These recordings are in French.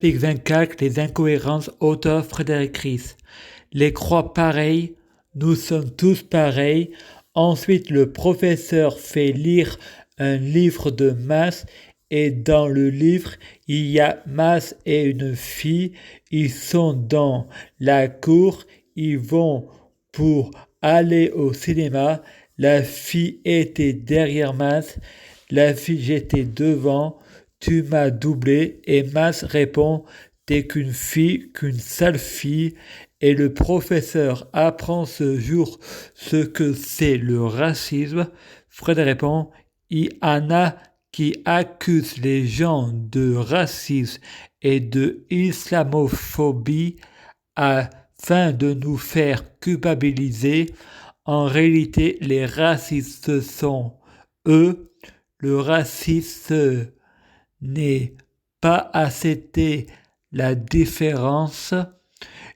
X24, les incohérences, auteur Frédéric Ries. Les croix pareilles, nous sommes tous pareils. Ensuite, le professeur fait lire un livre de maths et dans le livre, il y a Mas et une fille. Ils sont dans la cour, ils vont pour aller au cinéma. La fille était derrière Mas, la fille j'étais devant. Tu m'as doublé et Mas répond t'es qu'une fille, qu'une sale fille. Et le professeur apprend ce jour ce que c'est le racisme. Fred répond il y en a qui accusent les gens de racisme et de islamophobie afin de nous faire culpabiliser. En réalité, les racistes ce sont eux. Le raciste n'est pas accepter la différence.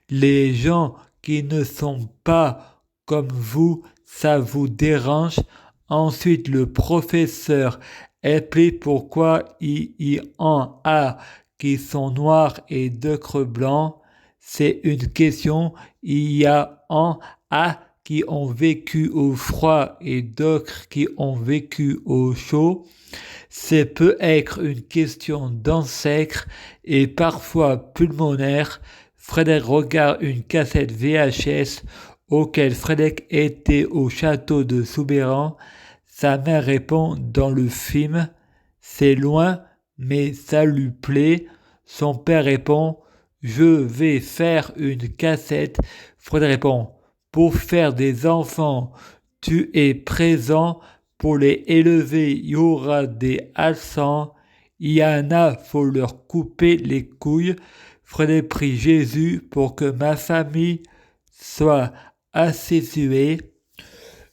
Les gens qui ne sont pas comme vous, ça vous dérange. Ensuite, le professeur explique pourquoi il y en a qui sont noirs et d'autres blancs. C'est une question. Il y en a qui ont vécu au froid et d'autres qui ont vécu au chaud. C'est peut être une question d'ancêtre et parfois pulmonaire. Frédéric regarde une cassette VHS auquel Frédéric était au château de Soubeyran. Sa mère répond dans le film « C'est loin, mais ça lui plaît ». Son père répond « Je vais faire une cassette ». Frédéric répond « Pour faire des enfants, tu es présent. Pour les élever, il y aura des absents. Il y en a, faut leur couper les couilles. Frédéric prie Jésus pour que ma famille soit asexuée.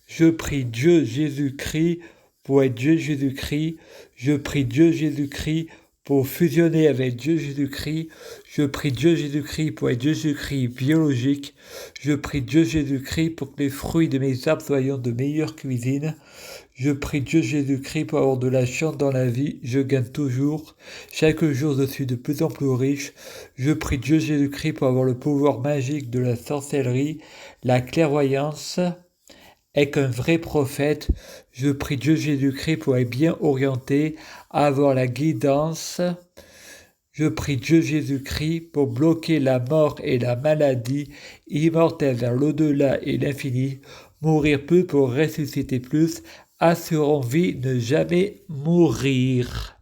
Je prie Dieu Jésus-Christ pour être Dieu Jésus-Christ. Je prie Dieu Jésus-Christ pour fusionner avec Dieu Jésus-Christ. Je prie Dieu Jésus-Christ pour être Dieu Jésus-Christ biologique. Je prie Dieu Jésus-Christ pour que les fruits de mes arbres soient de meilleure cuisine. Je prie Dieu Jésus-Christ pour avoir de la chance dans la vie. Je gagne toujours. Chaque jour, je suis de plus en plus riche. Je prie Dieu Jésus-Christ pour avoir le pouvoir magique de la sorcellerie, la clairvoyance. Être un vrai prophète. Je prie Dieu Jésus-Christ pour être bien orienté, avoir la guidance. Je prie Dieu Jésus-Christ pour bloquer la mort et la maladie, immortel vers l'au-delà et l'infini, mourir peu pour ressusciter plus, assurons vie, ne jamais mourir.